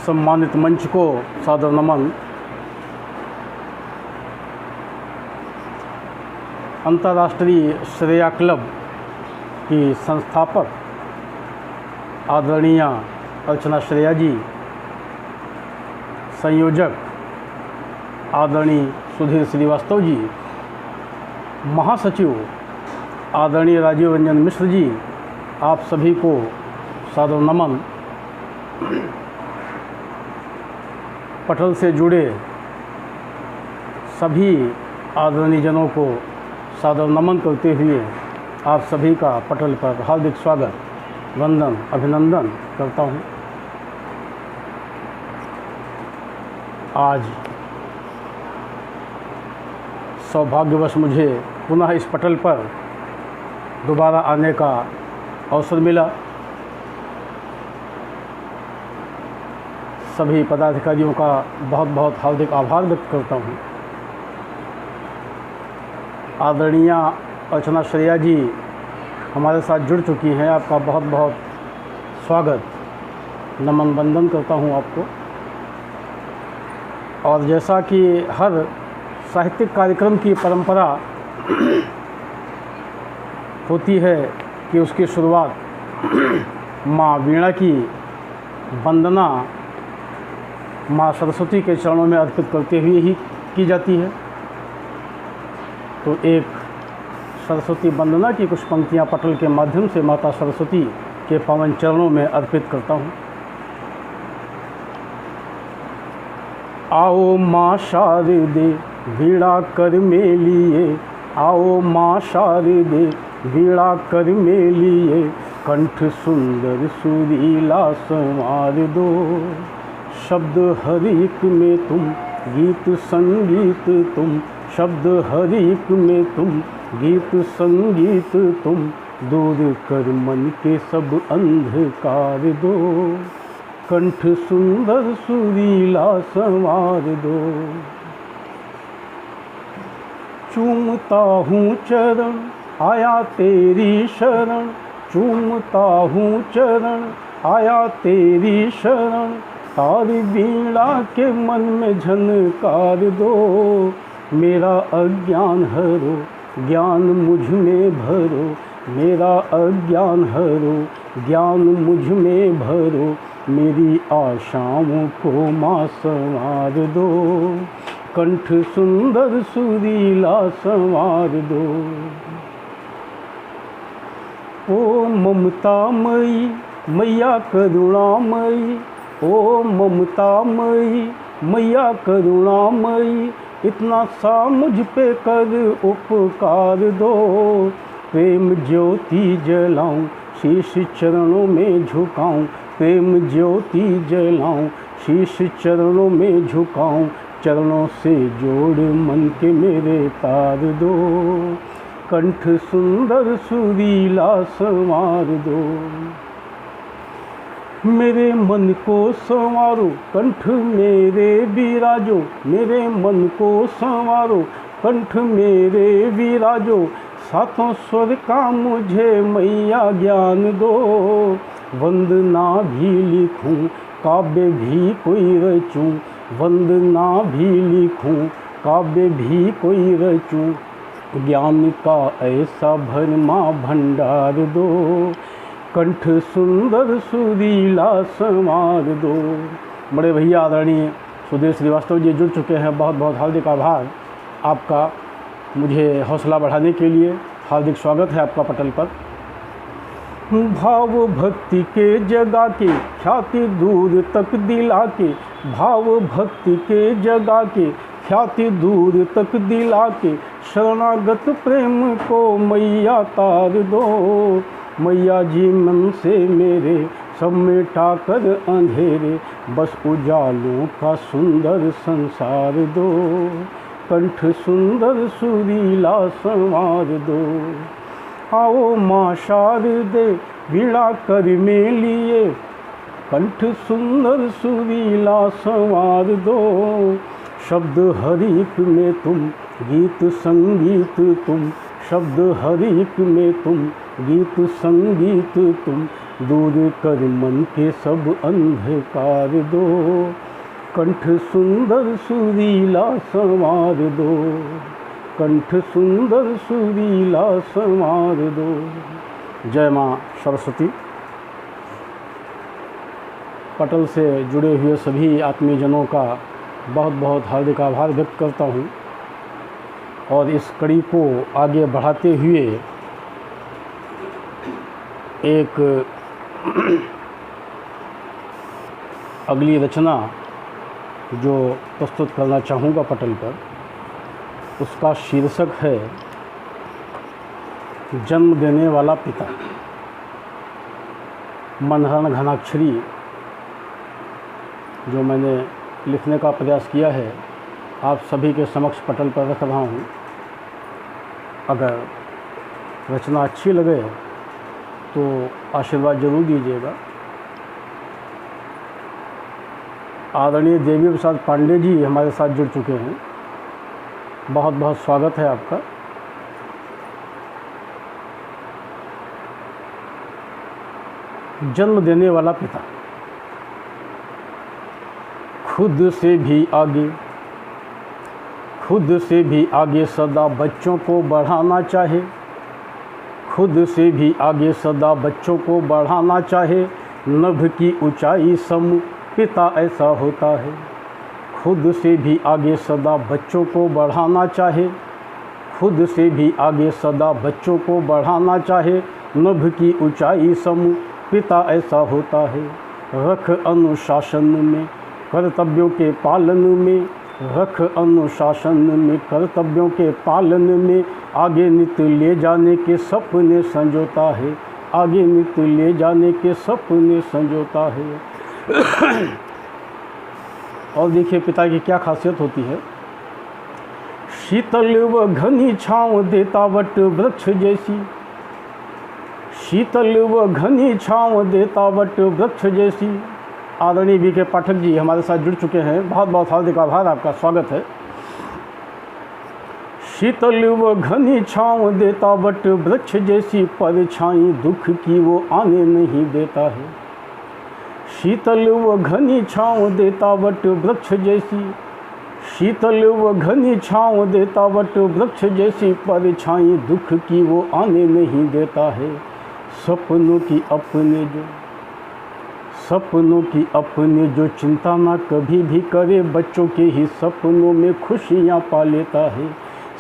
सम्मानित मंच को सादर नमन। अंतर्राष्ट्रीय श्रेया क्लब की संस्थापक आदरणीय अर्चना श्रेया जी, संयोजक आदरणीय सुधीर श्रीवास्तव जी, महासचिव आदरणीय राजीव रंजन मिश्र जी, आप सभी को सादर नमन। पटल से जुड़े सभी आदरणीय जनों को सादर नमन करते हुए आप सभी का पटल पर हार्दिक स्वागत, वंदन, अभिनंदन करता हूँ। आज सौभाग्यवश मुझे पुनः इस पटल पर दोबारा आने का अवसर मिला। सभी पदाधिकारियों का बहुत बहुत हार्दिक आभार व्यक्त करता हूँ। आदरणीय अर्चना श्रेया जी हमारे साथ जुड़ चुकी हैं, आपका बहुत बहुत स्वागत, नमन वंदन करता हूँ आपको। और जैसा कि हर साहित्यिक कार्यक्रम की परंपरा होती है कि उसकी शुरुआत माँ वीणा की वंदना माँ सरस्वती के चरणों में अर्पित करते हुए ही की जाती है, तो एक सरस्वती वंदना की कुछ पंक्तियाँ पटल के माध्यम से माता सरस्वती के पावन चरणों में अर्पित करता हूँ। आओ माँ शारदे वीणा कर मेलिए, आओ माँ शारदे वीणा कर मेलिए, कंठ सुंदर सुरीला संवार दो। शब्द हर एक में तुम, गीत संगीत तुम, शब्द हर एक में तुम, गीत संगीत तुम, दूर कर मन के सब अंधकार दो। कंठ सुंदर सुरीला संवार दो। चूमता हूँ चरण आया तेरी शरण, चूमता हूँ चरण आया तेरी शरण, तारी वीणा के मन में झनकार दो। मेरा अज्ञान हरो, ज्ञान मुझ में भरो, मेरा अज्ञान हरो, ज्ञान मुझ में भरो, मेरी आशाओं को माँ संवार दो। कंठ सुंदर सुरीला संवार दो। ओ ममतामयी मैया करुणामयी, ओ ममतामयी मैया करुणामयी, इतना सा मुझ पे कर उपकार दो। प्रेम ज्योति जलाऊं, शीश चरणों में झुकाऊं, प्रेम ज्योति जलाऊं, शीश चरणों में झुकाऊं, चरणों से जोड़ मन के मेरे तार दो। कंठ सुंदर सुरीला संवार दो। मेरे मन को संवारो, कंठ मेरे विराजो, मेरे मन को संवारो, कंठ मेरे विराजो, सातों स्वर का मुझे मैया ज्ञान दो। वंदना भी लिखूं, काव्य भी कोई रचूं, वंदना भी लिखूं, काव्य भी कोई रचूं, ज्ञान का ऐसा भरमा भंडार दो। कंठ सुंदर सुरीला संवार दो। बड़े भैया आदरणीय सुधीर श्रीवास्तव जी जुड़ चुके हैं, बहुत बहुत हार्दिक आभार आपका, मुझे हौसला बढ़ाने के लिए हार्दिक स्वागत है आपका पटल पर। भाव भक्ति के जगा के, ख्याति दूर तक दिला के, भाव भक्ति के जगा के, ख्याति दूर तक दिला के, शरणागत प्रेम को मैया तार दो। मैया जी मन से मेरे सब मिटा कर अंधेरे, बस उजालों का सुंदर संसार दो। कंठ सुंदर सुरीला संवार दो। आओ माँ शारदे वीणा कर मेलिए, कंठ सुंदर सुरीला संवार दो। शब्द हर एक में तुम, गीत संगीत तुम, शब्द हर एक में तुम, गीत संगीत तुम, दूर कर मन के सब अंधकार दो, कंठ सुंदर सुरीला संवार दो, कंठ सुंदर सुरीला संवार दो। जय माँ सरस्वती। पटल से जुड़े हुए सभी आत्मीयजनों का बहुत बहुत हार्दिक आभार व्यक्त करता हूँ और इस कड़ी को आगे बढ़ाते हुए एक अगली रचना जो प्रस्तुत करना चाहूँगा पटल पर, उसका शीर्षक है जन्म देने वाला पिता। मनहरण घनाक्षरी जो मैंने लिखने का प्रयास किया है, आप सभी के समक्ष पटल पर रख रहा हूँ। अगर रचना अच्छी लगे तो आशीर्वाद जरूर दीजिएगा। आदरणीय देवी प्रसाद पांडे जी हमारे साथ जुड़ चुके हैं, बहुत बहुत स्वागत है आपका। जन्म देने वाला पिता। खुद से भी आगे, खुद से भी आगे सदा बच्चों को बढ़ाना चाहे, खुद से भी आगे सदा बच्चों को बढ़ाना चाहे, नभ की ऊंचाई सम पिता ऐसा होता है। खुद से भी आगे सदा बच्चों को बढ़ाना चाहे, खुद से भी आगे सदा बच्चों को बढ़ाना चाहे, नभ की ऊंचाई सम पिता ऐसा होता है। रख अनुशासन में कर्तव्यों के पालन में, रख अनुशासन में कर्तव्यों के पालन में, आगे नित ले जाने के सपने संजोता है, आगे नित ले जाने के सपने संजोता है। और देखिए पिता की क्या खासियत होती है। शीतल व घनी छाँव देता वट वृक्ष जैसी, शीतल व घनी छाँव देता वट वृक्ष जैसी। आदरणीय बी के पाठक जी हमारे साथ जुड़ चुके हैं, बहुत बहुत हार्दिक आभार, आपका स्वागत है। शीतल व घनी छाँव देता वट वृक्ष जैसी, परछाई दुख की वो आने नहीं देता है। शीतल व घनी छाँव देता वट वृक्ष जैसी, शीतल व घनी छाँव देता वट वृक्ष जैसी, परछाई दुख की वो आने नहीं देता है। सपनों की अपने जो, सपनों की अपने जो चिंता ना कभी भी करे, बच्चों के ही सपनों में खुशियाँ पा लेता है।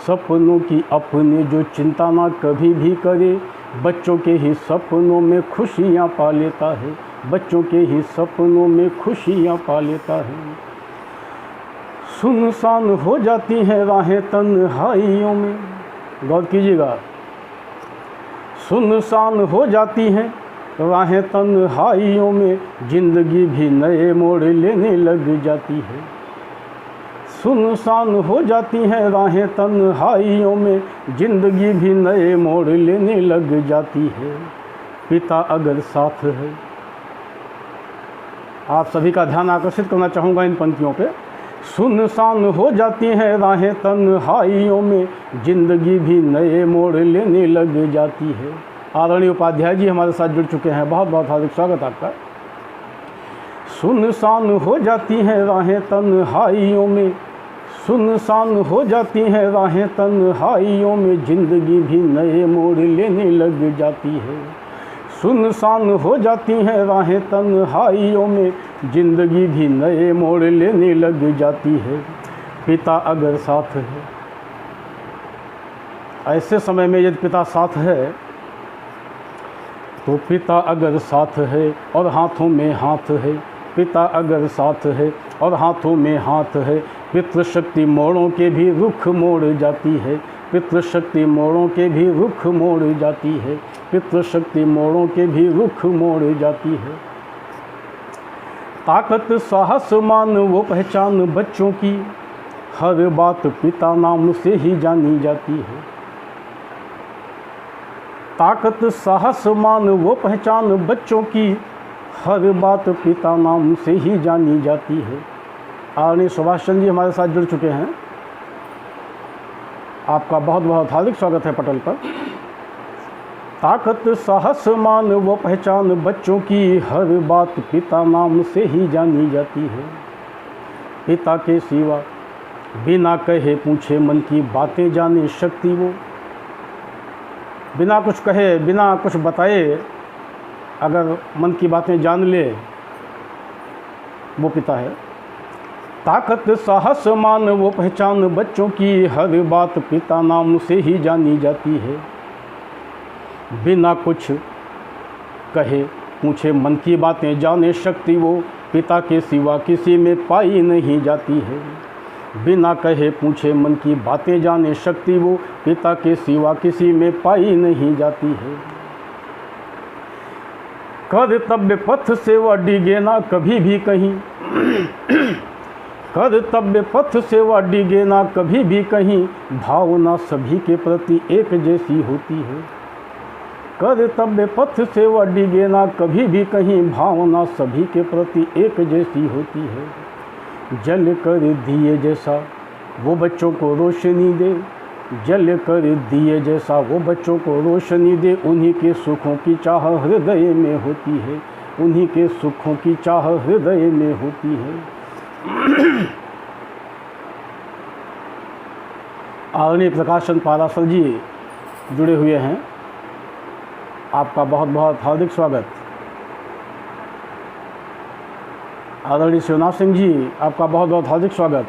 सपनों की अपने जो चिंता ना कभी भी करे, बच्चों के ही सपनों में खुशियाँ पा लेता है, बच्चों के ही सपनों में खुशियाँ पा लेता है। सुनसान हो जाती हैं राहें तन्हाइयों में, गौर कीजिएगा, सुनसान हो जाती हैं राहें तन्हाइयों में, जिंदगी भी नए मोड़ लेने लग जाती है। सुनसान हो जाती हैं राहें तन्हाइयों में, जिंदगी भी नए मोड़ लेने लग जाती है। पिता अगर साथ है, आप सभी का ध्यान आकर्षित करना चाहूँगा इन पंक्तियों पे। सुनसान हो जाती हैं राहें तन्हाइयों में, जिंदगी भी नए मोड़ लेने लग जाती है। आदरणीय उपाध्याय जी हमारे साथ जुड़ चुके हैं, बहुत बहुत हार्दिक स्वागत आपका। सुनसान हो जाती हैं राहें तन्हाइयों में, सुनसान हो जाती हैं राहें तन्हाइयों में, जिंदगी भी नए मोड़ लेने लग जाती है। सुनसान हो जाती हैं राहें तन्हाइयों में, जिंदगी भी नए मोड़ लेने लग जाती है। पिता अगर साथ है, ऐसे समय में यदि पिता साथ है तो पिता अगर साथ है और हाथों में हाथ है, पिता अगर साथ है और हाथों में हाथ है, पितृशक्ति मोड़ों के भी रुख मोड़ जाती है, पितृशक्ति मोड़ों के भी रुख मोड़ जाती है, पितृशक्ति मोड़ों के भी रुख मोड़ जाती है। ताकत साहस मान वो पहचान बच्चों की, हर बात पिता नाम से ही जानी जाती है। ताकत साहस मान वो पहचान बच्चों की, हर बात पिता नाम से ही जानी जाती है। आदरणीय सुभाष चंद्र जी हमारे साथ जुड़ चुके हैं। आपका बहुत बहुत हार्दिक स्वागत है पटल पर। ताकत साहस मान व पहचान बच्चों की हर बात पिता नाम से ही जानी जाती है। पिता के सिवा बिना कहे पूछे मन की बातें जाने शक्ति वो, बिना कुछ कहे बिना कुछ बताए अगर मन की बातें जान ले वो पिता है। ताकत साहस मान वो पहचान बच्चों की हर बात पिता नाम से ही जानी जाती है। बिना कुछ कहे पूछे मन की बातें जाने शक्ति वो पिता के सिवा किसी में पाई नहीं जाती है। बिना कहे पूछे मन की बातें जाने शक्ति वो पिता के सिवा किसी में पाई नहीं जाती है। कर्तव्य पथ से वह डिगे ना कभी भी कहीं, कर्तव्य पथ से वह डिगे ना कभी भी कहीं, भावना सभी के प्रति एक जैसी होती है। कर्तव्य पथ से वह डिगे ना कभी भी कहीं, भावना सभी के प्रति एक जैसी होती है। जल कर दिए जैसा वो बच्चों को रोशनी दे, जल कर दिए जैसा वो बच्चों को रोशनी दे, उन्हीं के सुखों की चाह हृदय में होती है, उन्हीं के सुखों की चाह हृदय में होती है। आदरणीय प्रकाशन पारासर जी जुड़े हुए हैं, आपका बहुत बहुत हार्दिक स्वागत। आदरणीय शिवनाथ सिंह जी, आपका बहुत बहुत हार्दिक स्वागत।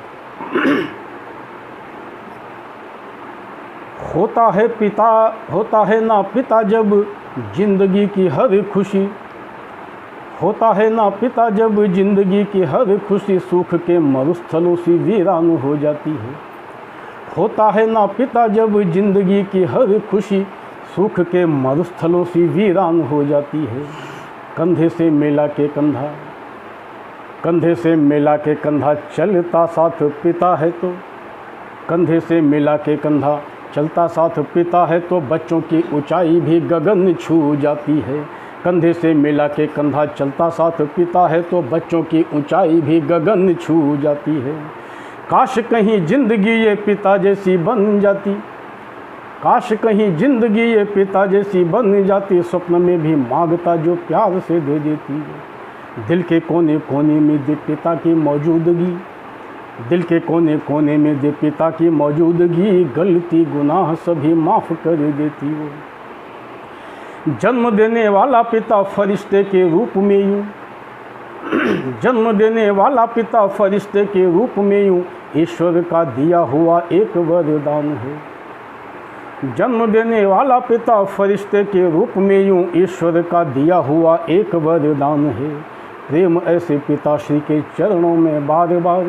होता है ना पिता जब जिंदगी की हर खुशी, होता है ना पिता जब जिंदगी की हर खुशी, सुख के मरुस्थलों से वीरान हो जाती है। होता है ना पिता जब जिंदगी की हर खुशी, सुख के मरुस्थलों से वीरान हो जाती है। कंधे से मिला के कंधा, कंधे से मिला के कंधा चलता साथ पिता है तो, कंधे से मिला के कंधा चलता साथ पिता है तो, बच्चों की ऊंचाई भी गगन छू जाती है। कंधे से मिला के कंधा चलता साथ पिता है तो, बच्चों की ऊंचाई भी गगन छू जाती है। काश कहीं जिंदगी ये पिता जैसी बन जाती, काश कहीं जिंदगी ये पिता जैसी बन जाती, स्वप्न में भी मांगता जो प्यार से दे देती है। दिल के कोने कोने में दे पिता की मौजूदगी, दिल के कोने कोने में दे पिता की मौजूदगी, गलती गुनाह सभी माफ़ कर देती वो। जन्म देने वाला पिता फरिश्ते के रूप में यूँ, जन्म देने वाला पिता फरिश्ते के रूप में यूँ, ईश्वर का दिया हुआ एक वरदान है। जन्म देने वाला पिता फरिश्ते के रूप में यूँ, ईश्वर का दिया हुआ एक वरदान है। प्रेम ऐसे पिताश्री के चरणों में बार बार,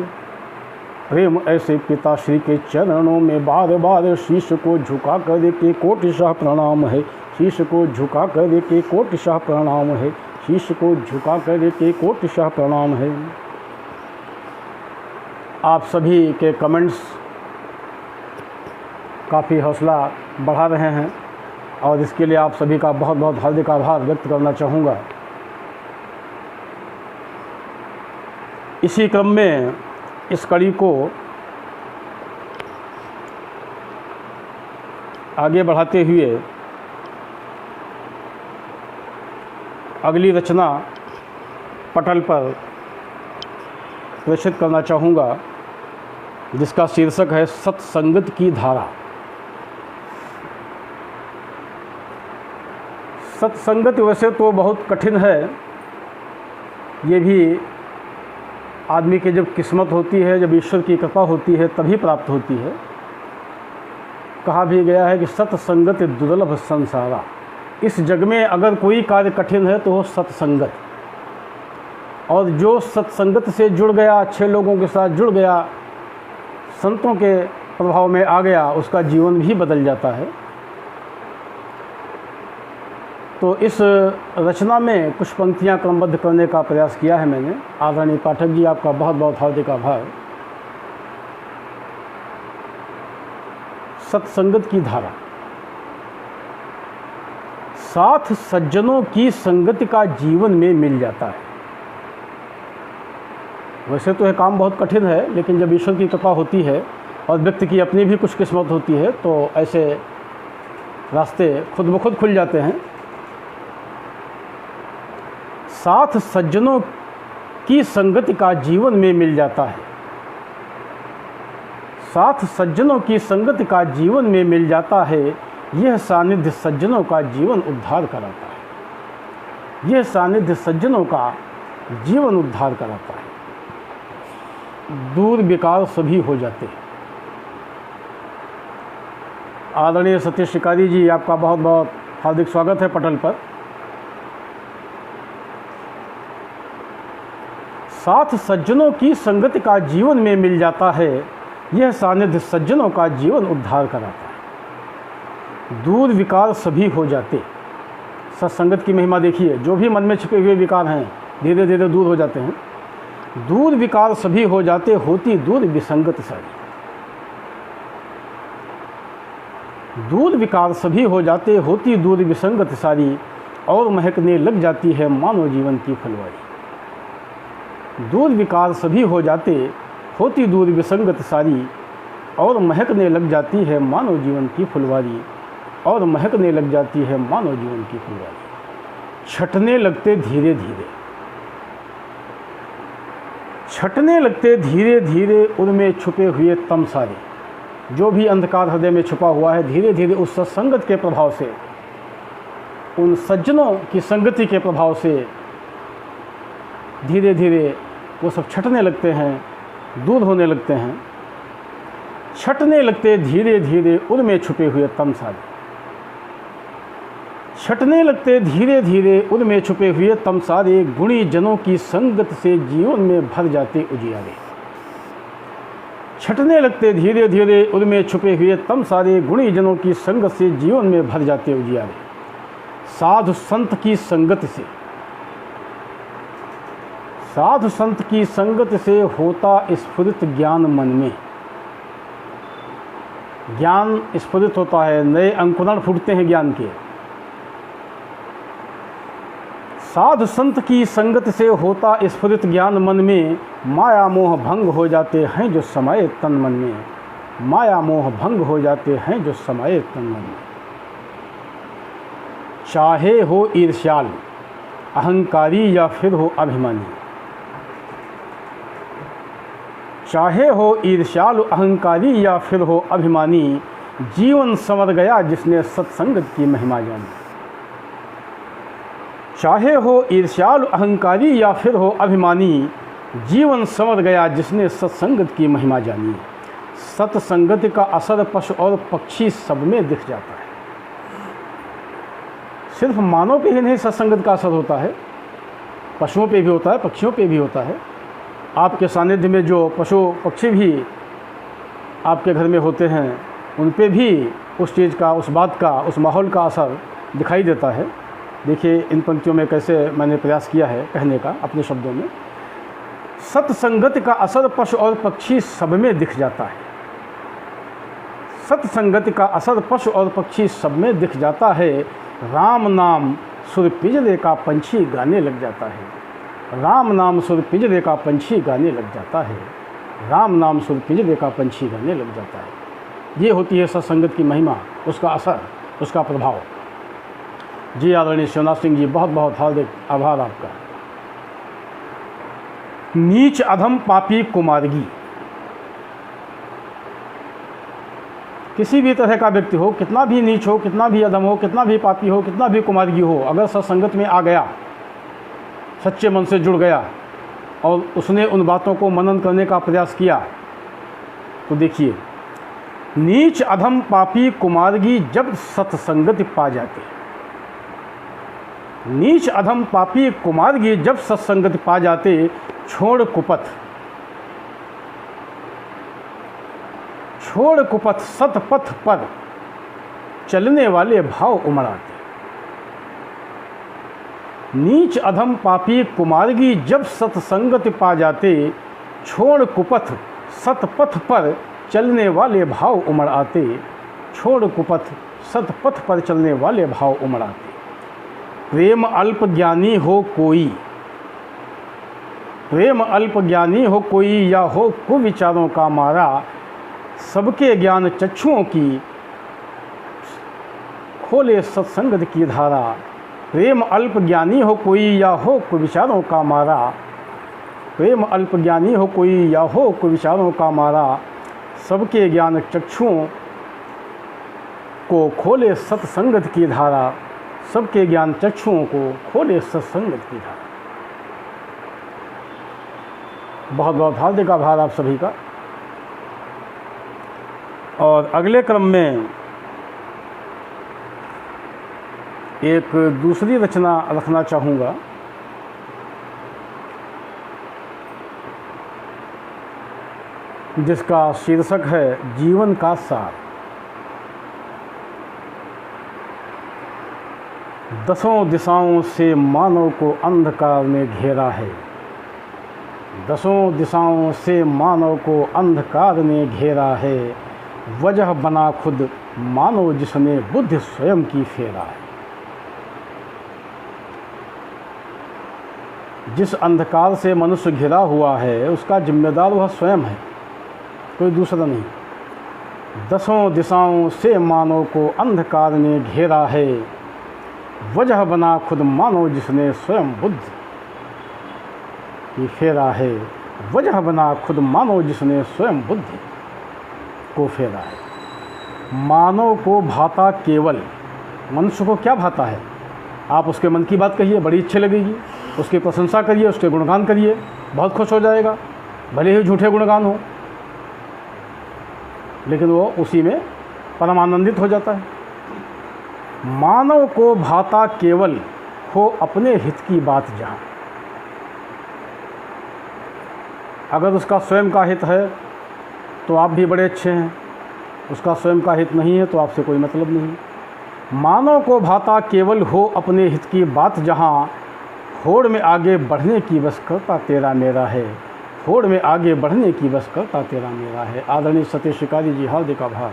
प्रेम ऐसे पिताश्री के चरणों में बार बार, शीश को झुका कर के कोटिशाह प्रणाम है, शीश को झुका कर के कोटिशाह प्रणाम है, शीश को झुका कर के कोटिशाह प्रणाम है। आप सभी के कमेंट्स काफ़ी हौसला बढ़ा रहे हैं और इसके लिए आप सभी का बहुत बहुत हार्दिक आभार व्यक्त करना चाहूँगा। इसी क्रम में इस कड़ी को आगे बढ़ाते हुए अगली रचना पटल पर प्रेषित करना चाहूँगा, जिसका शीर्षक है सत्संगत की धारा। सत्संगत वैसे तो बहुत कठिन है, ये भी आदमी की जब किस्मत होती है, जब ईश्वर की कृपा होती है तभी प्राप्त होती है। कहा भी गया है कि सत्संगत दुर्लभ संसारा। इस जग में अगर कोई कार्य कठिन है तो वो सत्संगत, और जो सत्संगत से जुड़ गया, अच्छे लोगों के साथ जुड़ गया, संतों के प्रभाव में आ गया, उसका जीवन भी बदल जाता है। तो इस रचना में कुछ पंक्तियाँ क्रमबद्ध करने का प्रयास किया है मैंने। आदरणीय पाठक जी, आपका बहुत बहुत हार्दिक आभार। सत्संगत की धारा। साथ सज्जनों की संगति का जीवन में मिल जाता है। वैसे तो यह काम बहुत कठिन है, लेकिन जब ईश्वर की कृपा होती है और व्यक्ति की अपनी भी कुछ किस्मत होती है, तो ऐसे रास्ते खुद ब खुद खुल जाते हैं। साथ सज्जनों की संगति का जीवन में मिल जाता है। साथ सज्जनों की संगति का जीवन में मिल जाता है। यह सानिध्य सज्जनों का जीवन उद्धार कराता है। यह सानिध्य सज्जनों का जीवन उद्धार कराता है। दूर बेकार सभी हो जाते हैं। आदरणीय सतीश शिकारी जी, आपका बहुत बहुत हार्दिक स्वागत है पटल पर। साथ सज्जनों की संगति का जीवन में मिल जाता है। यह सानिध्य सज्जनों का जीवन उद्धार कराता है। दूर विकार सभी हो जाते। सत्संगत की महिमा देखिए, जो भी मन में छिपे हुए विकार हैं धीरे धीरे दूर हो जाते हैं। दूर विकार सभी हो जाते, होती दूर विसंगत सारी। दूर विकार सभी हो जाते, होती दूर विसंगत सारी, और महकने लग जाती है मानव जीवन की फुलवारी। दूर विकार सभी हो जाते, होती दूर विसंगत सारी, और महकने लग जाती है मानव जीवन की फुलवारी, और महकने लग जाती है मानव जीवन की फुलवारी। छटने लगते धीरे धीरे, छटने लगते धीरे धीरे उनमें छुपे हुए तम सारे। जो भी अंधकार हृदय में छुपा हुआ है, धीरे धीरे उस सत्संगत के प्रभाव से, उन सज्जनों की संगति के प्रभाव से धीरे धीरे वो सब छटने लगते हैं, दूर होने लगते हैं। छटने लगते धीरे धीरे उनमें छुपे हुए तम सारे। छटने लगते धीरे धीरे उनमें छुपे हुए तम सारे, गुणी जनों की संगत से जीवन में भर जाते उजियारे। छटने लगते धीरे धीरे उनमें छुपे हुए तम सारे, गुणी जनों की संगत से जीवन में भर जाते उजियारे। साधु संत की संगत से, साधु संत की संगत से होता स्फुरित ज्ञान मन में। ज्ञान स्फुरित होता है, नए अंकुरण फूटते हैं ज्ञान के। साधु संत की संगत से होता स्फुरित ज्ञान मन में, माया मोह भंग हो जाते हैं जो समाये तन मन में। माया मोह भंग हो जाते हैं जो समाये तन मन में। चाहे हो ईर्ष्याल अहंकारी या फिर हो अभिमानी। चाहे हो ईर्ष्याल अहंकारी या फिर हो अभिमानी, जीवन संवर गया जिसने सत्संगत की महिमा जानी। चाहे हो ईर्ष्याल अहंकारी या फिर हो अभिमानी, जीवन संवर गया जिसने सत्संगत की महिमा जानी। सत्संगत का असर पशु और पक्षी सब में दिख जाता है। सिर्फ मानव पे ही नहीं सत्संगत का असर होता है, पशुओं पे भी होता है, पक्षियों पे भी होता है। आपके सानिध्य में जो पशु पक्षी भी आपके घर में होते हैं, उन पे भी उस चीज़ का, उस बात का, उस माहौल का असर दिखाई देता है। देखिए इन पंक्तियों में कैसे मैंने प्रयास किया है कहने का अपने शब्दों में। सत्संगत का असर पशु और पक्षी सब में दिख जाता है। सत्संगत का असर पशु और पक्षी सब में दिख जाता है। राम नाम सुर पिंजरे का पंछी गाने लग जाता है। राम नाम सुर पिंजरे का पंछी गाने लग जाता है। राम नाम सुर पिंजरे का पंछी गाने लग जाता है। ये होती है सत्संगत की महिमा, उसका असर, उसका प्रभाव। जी आदरणीय शिवनाथ सिंह जी, बहुत बहुत हार्दिक आभार आपका। नीच अधम पापी कुमार्गी। किसी भी तरह का व्यक्ति हो, कितना भी नीच हो, कितना भी अधम हो, कितना भी पापी हो, कितना भी कुमार्गी हो, अगर सत्संगत में आ गया, सच्चे मन से जुड़ गया और उसने उन बातों को मनन करने का प्रयास किया, तो देखिए नीच अधम पापी कुमार्गी जब सत्संगति पा जाते। नीच अधम पापी कुमार्गी जब सत्संगति पा जाते, छोड़ कुपथ, छोड़ कुपथ सतपथ पर चलने वाले भाव उमड़ाते। नीच अधम पापी कुमार्गी जब सत्संगति पा जाते, छोड़ कुपथ सतपथ पर चलने वाले भाव उमड़ आते। छोड़ कुपथ सतपथ पर चलने वाले भाव उमड़ आते। प्रेम अल्प ज्ञानी हो कोई, प्रेम अल्प ज्ञानी हो कोई, या हो कुविचारों का मारा, सबके ज्ञान चक्षुओं की खोले सत्संगत की धारा। प्रेम अल्प ज्ञानी हो कोई या हो कुविचारों का मारा। प्रेम अल्प ज्ञानी हो कोई या हो कुविचारों का मारा। सबके ज्ञान चक्षुओं को खोले सत्संगत की धारा। सबके ज्ञान चक्षुओं को खोले सत्संगत की धारा। बहुत बहुत हार्दिक आभार आप सभी का। और अगले क्रम में एक दूसरी रचना रखना चाहूँगा, जिसका शीर्षक है जीवन का सार। दसों दिशाओं से मानव को अंधकार ने घेरा है। दसों दिशाओं से मानव को अंधकार ने घेरा है। वजह बना खुद मानव जिसने बुद्धि स्वयं की फेरा है। जिस अंधकार से मनुष्य घिरा हुआ है उसका जिम्मेदार वह स्वयं है, कोई दूसरा नहीं। दसों दिशाओं से मानव को अंधकार ने घेरा है। वजह बना खुद मानव जिसने स्वयं बुद्धि की फेरा है। वजह बना खुद मानव जिसने स्वयं बुद्धि को फेरा है। मानव को भाता केवल, मनुष्य को क्या भाता है? आप उसके मन की बात कहिए, बड़ी अच्छी लगेगी। उसकी प्रशंसा करिए, उसके गुणगान करिए, बहुत खुश हो जाएगा, भले ही झूठे गुणगान हो, लेकिन वो उसी में परम आनंदित हो जाता है। मानव को भाता केवल हो अपने हित की बात जहाँ। अगर उसका स्वयं का हित है तो आप भी बड़े अच्छे हैं, उसका स्वयं का हित नहीं है तो आपसे कोई मतलब नहीं। मानव को भाता केवल हो अपने हित की बात जहाँ। होड़ में आगे बढ़ने की बस करता तेरा मेरा है। होड़ में आगे बढ़ने की बस करता तेरा मेरा है। आदरणीय सतीश शिकारी जी, हार्दिक आभार।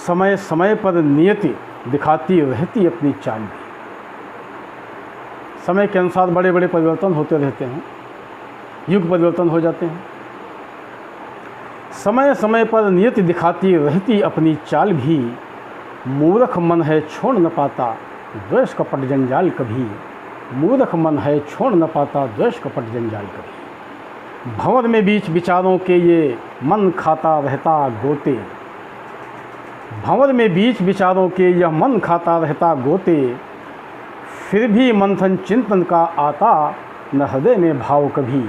समय समय पर नियति दिखाती रहती अपनी चाल भी। समय के अनुसार बड़े बड़े परिवर्तन होते रहते हैं, युग परिवर्तन हो जाते हैं। समय समय पर नियति दिखाती रहती अपनी चाल भी। मूर्ख मन है छोड़ न पाता द्वेष कपट जंजाल कभी। मूर्ख मन है छोड़ न पाता द्वेष कपट जंजाल कभी। भंवर में बीच विचारों के ये मन खाता रहता गोते। भंवर में बीच विचारों के यह मन खाता रहता गोते। फिर भी मंथन चिंतन का आता न हृदय में भाव कभी।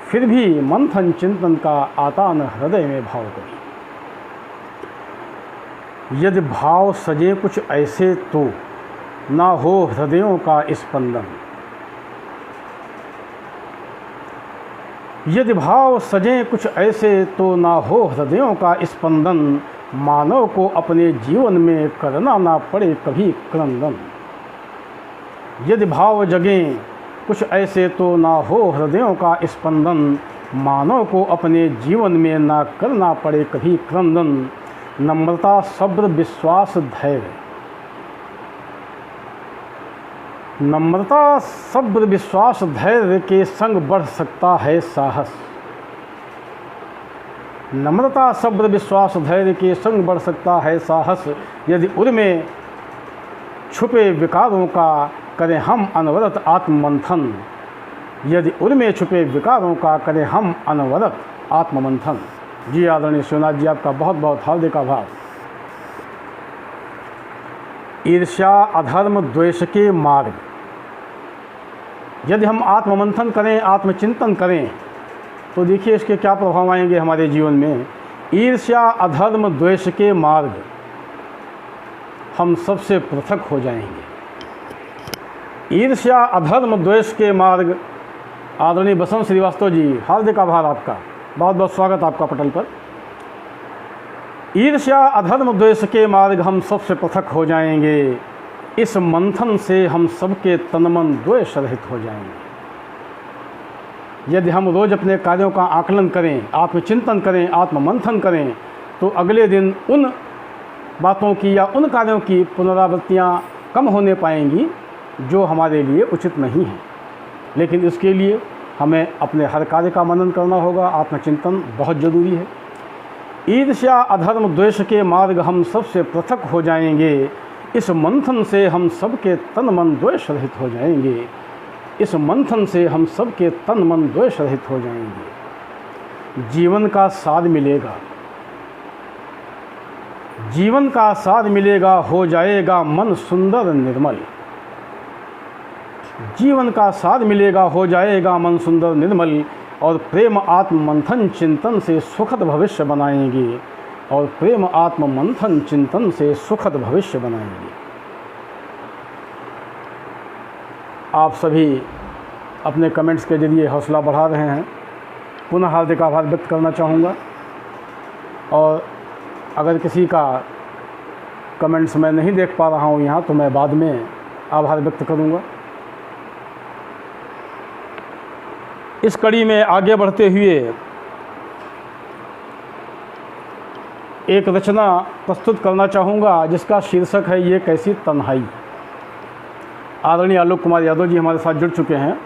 फिर भी मंथन चिंतन का आता न हृदय में भाव कभी। यदि भाव सजे कुछ ऐसे तो ना हो हृदयों का स्पंदन। यदि भाव सजे कुछ ऐसे तो ना हो हृदयों का स्पंदन। मानव को अपने जीवन में करना ना पड़े कभी क्रंदन। यदि भाव जगें कुछ ऐसे तो ना हो hृदयों का स्पंदन। मानव को अपने जीवन में ना करना पड़े कभी क्रंदन। नम्रता सब्र विश्वास धैर्य। नम्रता सब्र विश्वास धैर्य के संग बढ़ सकता है साहस। नम्रता सब्र विश्वास धैर्य के संग बढ़ सकता है साहस। यदि उनमें छुपे विकारों का करें हम अनवरत आत्ममंथन। यदि उनमें छुपे विकारों का करें हम अनवरत आत्ममंथन। जी आदरणीय शिवनाथ जी, आपका बहुत बहुत हार्दिक आभार। ईर्ष्या अधर्म द्वेष के मार्ग। यदि हम आत्ममंथन करें, आत्मचिंतन करें, तो देखिए इसके क्या प्रभाव आएंगे हमारे जीवन में। ईर्ष्या अधर्म द्वेष के मार्ग, हम सबसे पृथक हो जाएंगे। ईर्ष्या अधर्म द्वेष के मार्ग। आदरणीय बसंत श्रीवास्तव जी, हार्दिक आभार आपका, बहुत बहुत स्वागत आपका पटल पर। ईर्ष्या अधर्म द्वेष के मार्ग, हम सबसे पृथक हो जाएंगे। इस मंथन से हम सबके तनमन द्वेष रहित हो जाएंगे। यदि हम रोज़ अपने कार्यों का आकलन करें, आत्मचिंतन करें, आत्ममंथन करें, तो अगले दिन उन बातों की या उन कार्यों की पुनरावृत्तियाँ कम होने पाएंगी जो हमारे लिए उचित नहीं है। लेकिन इसके लिए हमें अपने हर कार्य का मनन करना होगा। आत्मचिंतन बहुत ज़रूरी है। ईर्ष्या अधर्म द्वेष के मार्ग हम सबसे पृथक हो जाएंगे। इस मंथन से हम सबके तन मन द्वेष रहित हो जाएंगे। इस मंथन से हम सबके तन मन द्वेष रहित हो जाएंगे। जीवन का सार मिलेगा, जीवन का सार मिलेगा, हो जाएगा मन सुंदर निर्मल। जीवन का सार मिलेगा, हो जाएगा मन सुंदर निर्मल। और प्रेम आत्म मंथन चिंतन से सुखद भविष्य बनाएंगे। और प्रेम आत्म मंथन चिंतन से सुखद भविष्य बनाएंगे। आप सभी अपने कमेंट्स के जरिए हौसला बढ़ा रहे हैं। पुनः हार्दिक आभार व्यक्त करना चाहूँगा। और अगर किसी का कमेंट्स मैं नहीं देख पा रहा हूँ यहाँ, तो मैं बाद में आभार व्यक्त करूँगा। इस कड़ी में आगे बढ़ते हुए एक रचना प्रस्तुत करना चाहूँगा जिसका शीर्षक है ये कैसी तन्हाई। आदरणीय आलोक कुमार यादव जी हमारे साथ जुड़ चुके हैं।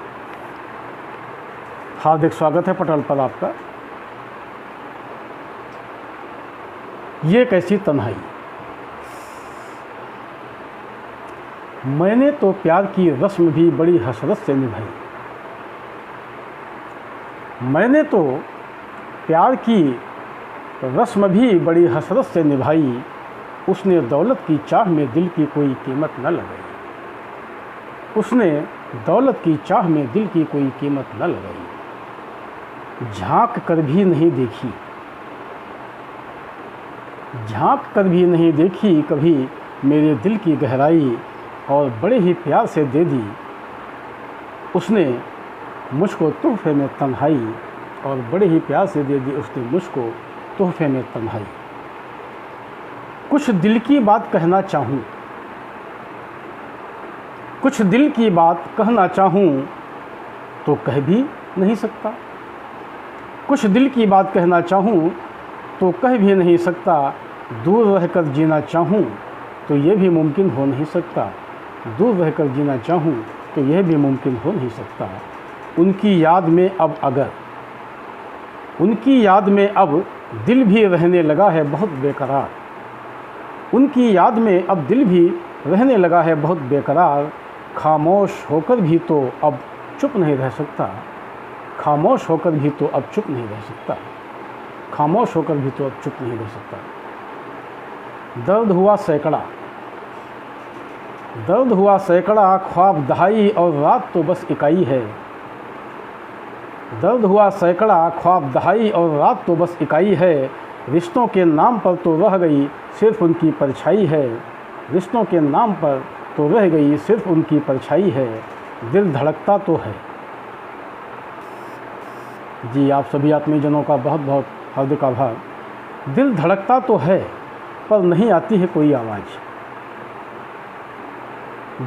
हार्दिक स्वागत है पटल पर आपका। ये कैसी तन्हाई। मैंने तो प्यार की रस्म भी बड़ी हसरत से निभाई। मैंने तो प्यार की रस्म भी बड़ी हसरत से निभाई। उसने दौलत की चाह में दिल की कोई कीमत न लगाई। उसने दौलत की चाह में दिल की कोई कीमत न लगाई। झांक कर भी नहीं देखी, झांक कर भी नहीं देखी कभी मेरे दिल की गहराई। और बड़े ही प्यार से दे दी उसने मुझको तोहफे में तन्हाई। और बड़े ही प्यार से दे दी उसने मुझको तोहफे में तन्हाई। कुछ दिल की बात कहना चाहूँ, कुछ दिल की बात कहना चाहूँ तो कह भी नहीं सकता। कुछ दिल की बात कहना चाहूँ तो कह भी नहीं सकता। दूर रहकर जीना चाहूँ तो यह भी मुमकिन हो नहीं सकता। दूर रहकर जीना चाहूँ तो यह भी मुमकिन हो नहीं सकता। उनकी याद में अब अगर, उनकी याद में अब दिल भी रहने लगा है बहुत बेकरार। उनकी याद में अब दिल भी रहने लगा है बहुत बेकरार। खामोश होकर भी तो अब चुप नहीं रह सकता। खामोश होकर भी तो अब चुप नहीं रह सकता। खामोश होकर भी तो अब चुप नहीं रह सकता। दर्द हुआ सैकड़ा, दर्द हुआ सैकड़ा, ख्वाब दहाई और रात तो बस इकाई है। दर्द हुआ सैकड़ा, ख्वाब दहाई और रात तो बस इकाई है। रिश्तों के नाम पर तो रह गई सिर्फ उनकी परछाई है। रिश्तों के नाम पर तो रह गई सिर्फ उनकी परछाई है। दिल धड़कता तो है। जी आप सभी आत्मीयजनों का बहुत बहुत हार्दिक आभार। दिल धड़कता तो है पर नहीं आती है कोई आवाज़।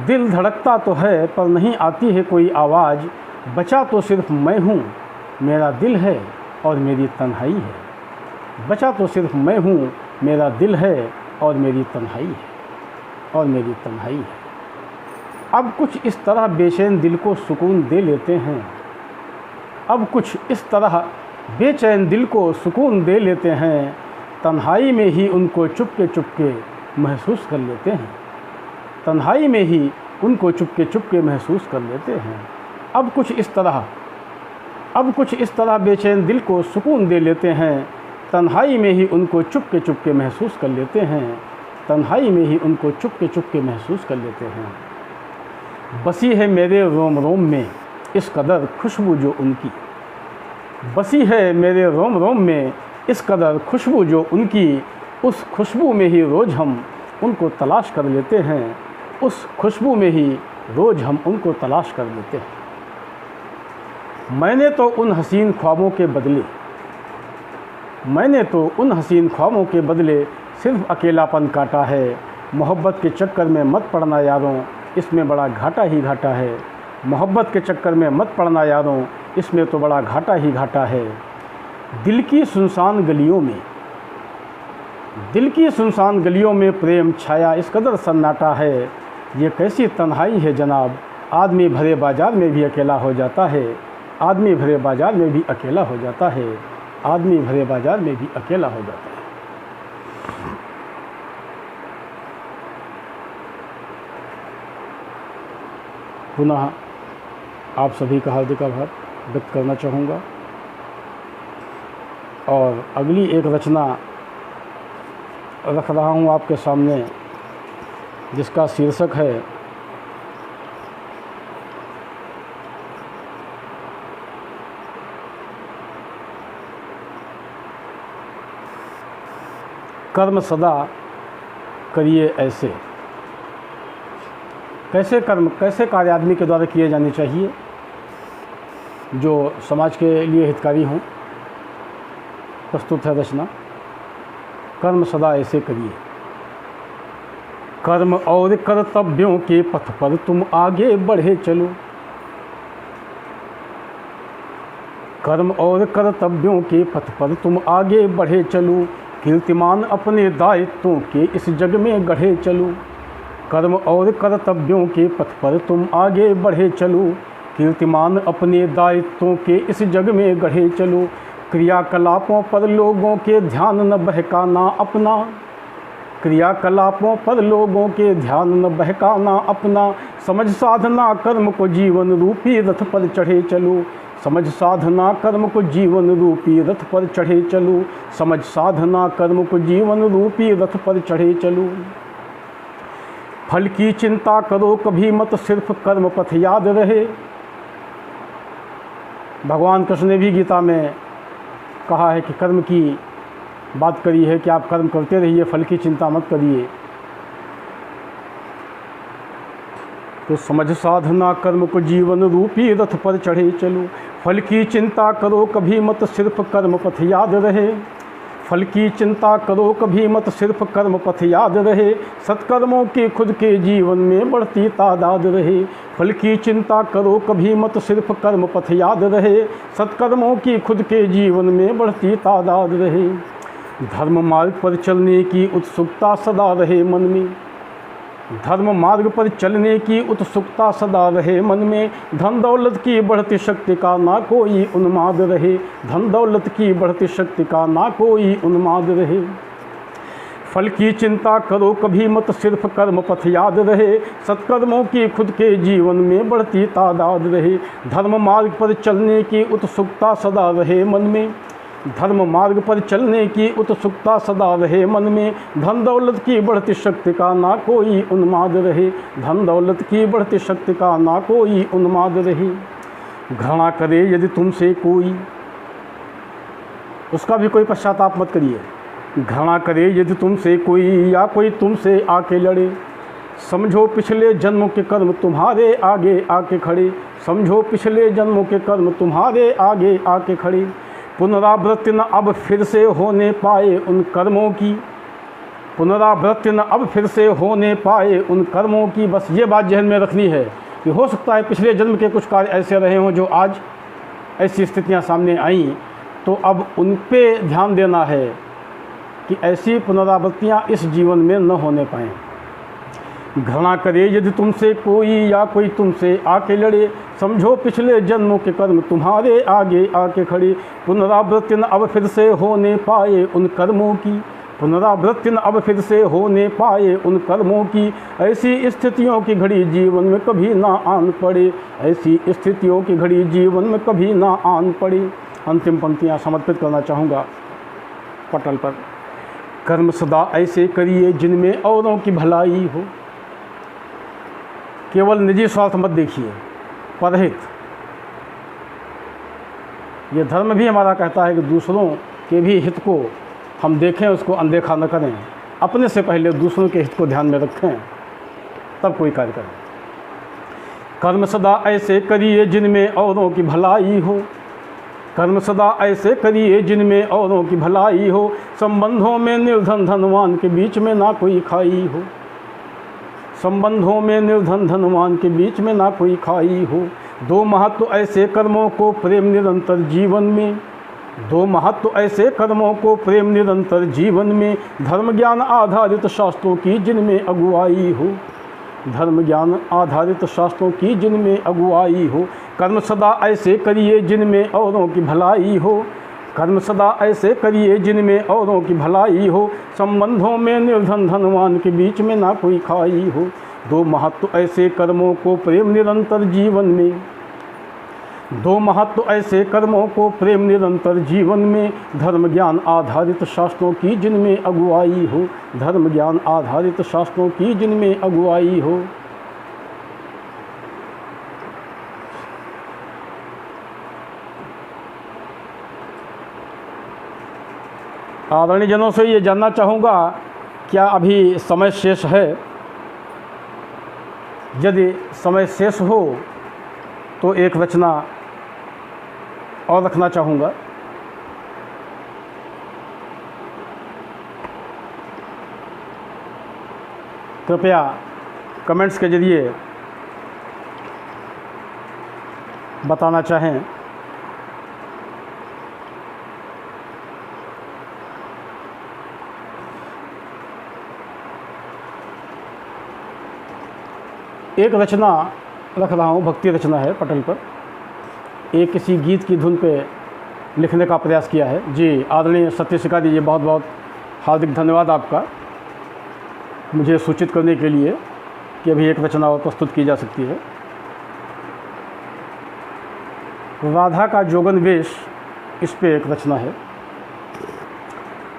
दिल धड़कता तो है पर नहीं आती है कोई आवाज़। बचा तो सिर्फ मैं हूँ, मेरा दिल है और मेरी तन्हाई है। बचा तो सिर्फ मैं हूँ, मेरा दिल है और मेरी तन्हाई है, और मेरी तन्हाई है। अब कुछ इस तरह बेचैन दिल को सुकून दे लेते हैं। अब कुछ इस तरह बेचैन दिल को सुकून दे लेते हैं। तन्हाई में ही उनको चुपके महसूस कर लेते हैं। तन्हाई में ही उनको चुपके महसूस कर लेते हैं। अब कुछ इस तरह बेचैन दिल को सुकून दे लेते हैं। तन्हाई में ही उनको चुपके महसूस कर लेते हैं। तन्हाई में ही उनको चुपके महसूस कर लेते हैं। बसी है मेरे रोम रोम में इस कदर खुशबू जो उनकी। बसी है मेरे रोम रोम में इस कदर खुशबू जो उनकी। उस खुशबू में ही रोज़ हम उनको तलाश कर लेते हैं। उस खुशबू में ही रोज़ हम उनको तलाश कर लेते हैं। मैंने तो उन हसीन ख्वाबों के बदले, मैंने तो उन हसीन ख्वाबों के बदले सिर्फ अकेलापन काटा है। मोहब्बत के चक्कर में मत पड़ना यारों, इसमें बड़ा घाटा ही घाटा है। मोहब्बत के चक्कर में मत पड़ना यारों, इसमें तो बड़ा घाटा ही घाटा है। दिल की सुनसान गलियों में, दिल की सुनसान गलियों में प्रेम छाया इस कदर सन्नाटा है। ये कैसी तन्हाई है जनाब, आदमी भरे बाज़ार में भी अकेला हो जाता है। आदमी भरे बाज़ार में भी अकेला हो जाता है। आदमी भरे बाज़ार में भी अकेला हो जाता है। पुनः आप सभी का हार्दिक आभार व्यक्त करना चाहूँगा। और अगली एक रचना रख रहा हूँ आपके सामने, जिसका शीर्षक है कर्म सदा करिए ऐसे। कैसे कर्म, कैसे कार्य आदमी के द्वारा किए जाने चाहिए जो समाज के लिए हितकारी हों। प्रस्तुत है रचना कर्म सदा ऐसे करिए। कर्म और कर्तव्यों के पथ पर तुम आगे बढ़े चलो। कर्म और कर्तव्यों के पथ पर तुम आगे बढ़े चलो। कीर्तिमान अपने दायित्वों के इस जग में गढ़े चलो। कर्म और कर्तव्यों के पथ पर तुम आगे बढ़े चलो। कीर्तिमान अपने दायित्वों के इस जग में गढ़े चलो। क्रियाकलापों पर लोगों के ध्यान न बहकाना अपना। क्रियाकलापों पर लोगों के ध्यान न बहकाना अपना। समझ साधना कर्म को जीवन रूपी रथ पर चढ़े चलो। समझ साधना कर्म को जीवन रूपी रथ पर चढ़े चलो। समझ साधना कर्म को जीवन रूपी रथ पर चढ़े चलो। फल की चिंता करो कभी मत, सिर्फ कर्म पथ याद रहे। भगवान कृष्ण ने भी गीता में कहा है कि कर्म की बात करी है कि आप कर्म करते रहिए, फल की चिंता मत करिए। तो समझ साधना कर्म को जीवन रूपी रथ पर चढ़े चलो। फल की चिंता करो कभी मत, सिर्फ कर्म पथ याद रहे। फल की चिंता करो कभी मत, सिर्फ कर्म पथ याद रहे। सत्कर्मों की खुद के जीवन में बढ़ती तादाद रहे। फल की चिंता करो कभी मत, सिर्फ कर्म पथ याद रहे। सत्कर्मों की खुद के जीवन में बढ़ती तादाद रहे। धर्म मार्ग पर चलने की उत्सुकता सदा रहे मन में। धर्म मार्ग पर चलने की उत्सुकता सदा रहे मन में। धन दौलत की बढ़ती शक्ति का ना कोई उन्माद रहे। धन दौलत की बढ़ती शक्ति का ना कोई उन्माद रहे। फल की चिंता करो कभी मत, सिर्फ कर्म पथ याद रहे। सत्कर्मों की खुद के जीवन में बढ़ती तादाद रहे। धर्म मार्ग पर चलने की उत्सुकता सदा रहे मन में। धर्म मार्ग पर चलने की उत्सुकता सदा रहे मन में। धन दौलत की बढ़ती शक्ति का ना कोई उन्माद रहे। धन दौलत की बढ़ती शक्ति का ना कोई उन्माद रहे। घृणा करे यदि तुमसे कोई, उसका भी कोई पश्चाताप मत करिए। घृणा करे यदि तुमसे कोई, या कोई तुमसे आके लड़े। समझो पिछले जन्मों के कर्म तुम्हारे आगे आके खड़े। समझो पिछले जन्मों के कर्म तुम्हारे आगे आके खड़े। पुनरावृत्ति न अब फिर से होने पाए उन कर्मों की। पुनरावृत्ति न अब फिर से होने पाए उन कर्मों की। बस ये बात जहन में रखनी है कि हो सकता है पिछले जन्म के कुछ कार्य ऐसे रहे हों जो आज ऐसी स्थितियां सामने आईं, तो अब उन पे ध्यान देना है कि ऐसी पुनरावृत्तियां इस जीवन में न होने पाएँ। घृणा करे यदि तुमसे कोई, या कोई तुमसे आके लड़े। समझो पिछले जन्मों के कर्म तुम्हारे आगे आके खड़े। पुनरावृत्ति न अब फिर से होने पाए उन कर्मों की। पुनरावृत्ति न अब फिर से होने पाए उन कर्मों की। ऐसी स्थितियों की घड़ी जीवन में कभी ना आन पड़े। ऐसी स्थितियों की घड़ी जीवन में कभी ना आन पड़े। अंतिम पंक्तियाँ समर्पित करना चाहूँगा पटल पर। कर्म सदा ऐसे करिए जिनमें औरों की भलाई हो। केवल निजी स्वार्थ मत देखिए, परहित। ये धर्म भी हमारा कहता है कि दूसरों के भी हित को हम देखें, उसको अनदेखा न करें। अपने से पहले दूसरों के हित को ध्यान में रखें, तब कोई कार्य करें। कर्म सदा ऐसे करिए जिनमें औरों की भलाई हो। कर्म सदा ऐसे करिए जिनमें औरों की भलाई हो। संबंधों में निर्धन धनवान के बीच में ना कोई खाई हो। संबंधों में निर्धन धनवान के बीच में ना कोई खाई हो। दो महत्व ऐसे कर्मों को प्रेम निरंतर जीवन में। दो महत्व ऐसे कर्मों को प्रेम निरंतर जीवन में। धर्म ज्ञान आधारित शास्त्रों की जिनमें अगुवाई हो। धर्म ज्ञान आधारित शास्त्रों की जिनमें अगुवाई हो। कर्म सदा ऐसे करिए जिनमें औरों की भलाई हो। कर्म सदा ऐसे करिए जिनमें औरों की भलाई हो। संबंधों में निर्धन धनवान के बीच में ना कोई खाई हो। दो महत्व ऐसे कर्मों को प्रेम निरंतर जीवन में, दो महत्व ऐसे कर्मों को प्रेम निरंतर जीवन में, धर्म ज्ञान आधारित शास्त्रों की जिनमें अगुवाई हो, धर्म ज्ञान आधारित शास्त्रों की जिनमें अगुवाई हो। आदरणीय जनों से ये जानना चाहूँगा, क्या अभी समय शेष है? यदि समय शेष हो तो एक रचना और रखना चाहूँगा। कृपया कमेंट्स के जरिए बताना चाहें। एक रचना रख रहा हूँ, भक्ति रचना है, पटल पर एक किसी गीत की धुन पे लिखने का प्रयास किया है। जी आदरणीय सत्य शिकारी जी, बहुत बहुत हार्दिक धन्यवाद आपका मुझे सूचित करने के लिए कि अभी एक रचना और प्रस्तुत की जा सकती है। राधा का जोगन वेश, इस पे एक रचना है।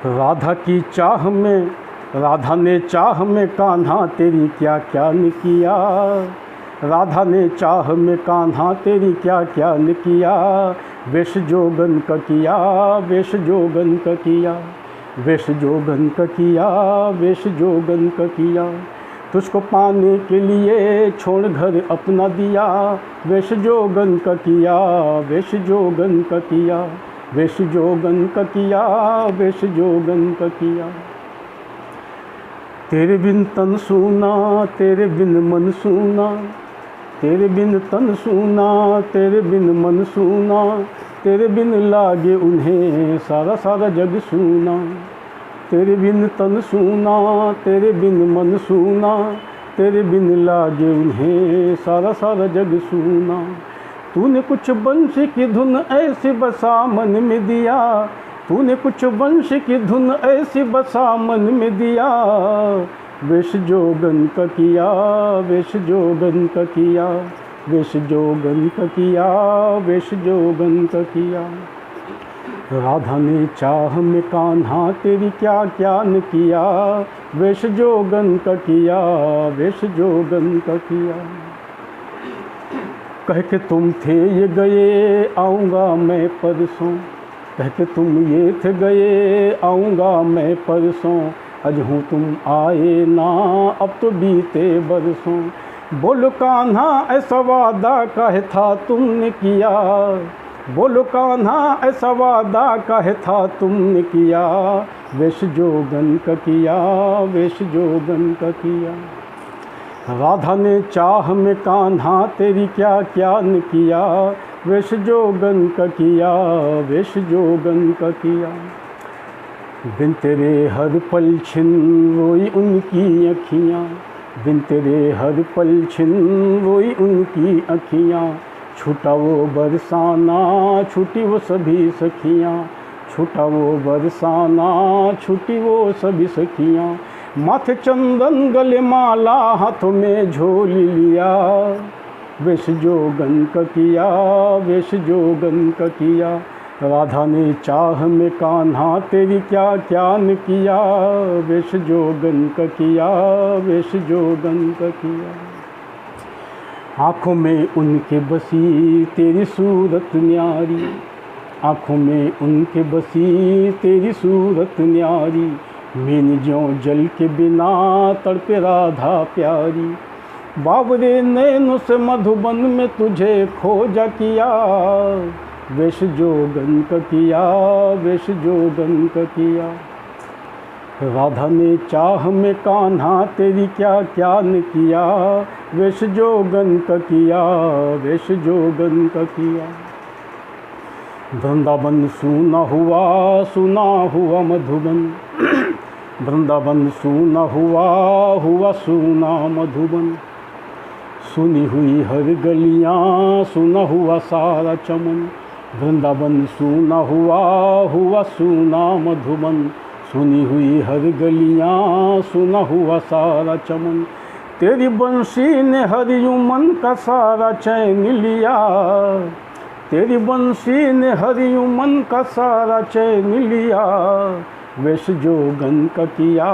राधा की चाह में, राधा ने चाह में कान्हा तेरी क्या क्या न किया, राधा ने चाह में कान्हा तेरी क्या क्या न किया, वेश जोगन का किया, वेश जोगन का किया, वेश जोगन का किया, वेश जोगन का किया, तुझको पाने के लिए छोड़ घर अपना दिया, वेश जोगन का किया, वेश जोगन का किया, वेश जोगन का किया, वेश जोगन का किया। तेरे बिन तन सूना, तेरे बिन मन सूना, तेरे बिन तन सूना, तेरे बिन मन सूना, तेरे बिन लागे उन्हें सारा सारा जग सूना, तेरे बिन तन सूना, तेरे बिन मन सूना, तेरे बिन लागे उन्हें सारा सारा जग सूना। तूने कुछ वंश की धुन ऐसी बसा मन में दिया, तूने कुछ वंश की धुन ऐसी बसा मन में दिया, वेश जोगन का किया, वेश जोगन का किया, वेश जोगन का किया, वेश जोगन का किया। राधा ने चाह में कान्हा तेरी क्या क्या न किया, वेश जोगन का किया, वेश जोगन का किया। कह के तुम थे ये गए आऊँगा मैं परसों, कह के तुम ये थे गए आऊँगा मैं परसों, आज हूँ तुम आए ना अब तो बीते बरसों। बोलो कान्हा ऐसा वादा काहे था तुमने किया, बोलो कान्हा ऐसा वादा काहे था तुमने किया, वेश जोगन का किया, वेश जोगन का किया। राधा ने चाह में कान्हा तेरी क्या क्या न किया, वेश जोगन का किया, वेश जोगन का किया। बिन तेरे हर पल छिन रोई उनकी अखियाँ, बिन तेरे हर पल छिन रोई उनकी अखियाँ, छूटा वो बरसाना छूटी वो सभी सखियाँ, छूटा वो बरसाना छूटी वो सभी सखियाँ। माथे चंदन गले माला हाथों में झोल लिया, वेश जोगन का किया, वेश जोगन का किया। राधा ने चाह में कान्हा तेरी क्या क्या न किया, वेश जोगन का किया, वेश जोगन का किया। आँखों में उनके बसी तेरी सूरत न्यारी, आँखों में उनके बसी तेरी सूरत न्यारी, मीन ज्यों जल के बिना तड़पे राधा प्यारी। बाबरे नैनों से मधुबन में तुझे खोजा किया, वेश जोगन का किया, वेश जोगन का किया। राधा ने चाह में कान्हा तेरी क्या क्या न किया, वेश जोगन का किया, वेश जोगन का किया। वृंदावन सूना हुआ मधुबन, वृंदावन सूना हुआ सूना मधुबन। सुनी हुई हर गलियाँ सुना हुआ सारा चमन, वृंदावन सूना हुआ सूना मधुबन। सुनी हुई हर गलियाँ सुना हुआ सारा चमन। तेरी बंसी ने हरियों मन का सारा चैन लिया, तेरी बंसी ने हरियों मन का सारा चैन लिया। वेश जोगन का किया,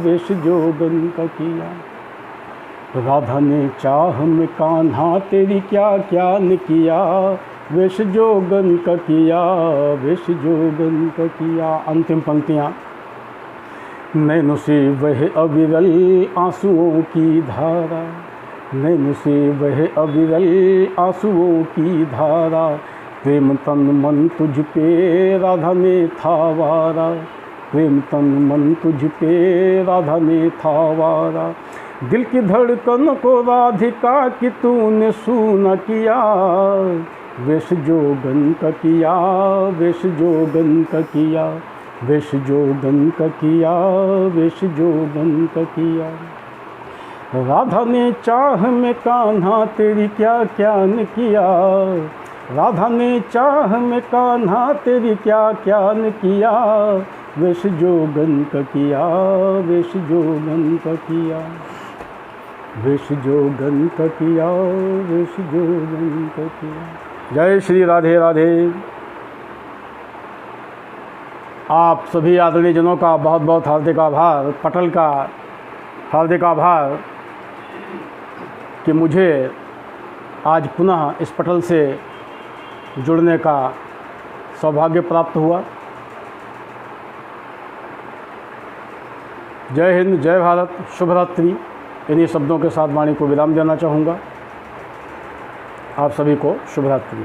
वेश जोगन का किया। राधा ने चाह में कान्हा तेरी क्या क्या न किया, वेश जोगन का किया, वेश जोगन का किया। अंतिम पंक्तियाँ। नैनों से वह अविरल आंसुओं की धारा, नैनों से वह अविरल आंसुओं की धारा। प्रेम तन मन तुझ पे राधा ने था वारा, प्रेम तन मन तुझ पे राधा ने था वारा। दिल की धड़कन को राधिका की तूने सूना किया, वेश जोगन का किया, वेश जोगन का किया, वेश जोगन का किया, वेश जोगन का किया। राधा ने चाह में कान्हा तेरी क्या क्या न किया, राधा ने चाह में कान्हा तेरी क्या क्या न किया। वेश जोगन का किया, वेश जोगन का किया, वेश जोगन का किया, वेश जोगन का किया। जय श्री राधे राधे। आप सभी आदरणीय जनों का बहुत बहुत हार्दिक आभार, पटल का हार्दिक आभार कि मुझे आज पुनः इस पटल से जुड़ने का सौभाग्य प्राप्त हुआ। जय हिंद, जय भारत, शुभ रात्रि। इन्हीं शब्दों के साथ वाणी को विराम देना चाहूँगा। आप सभी को शुभ रात्रि।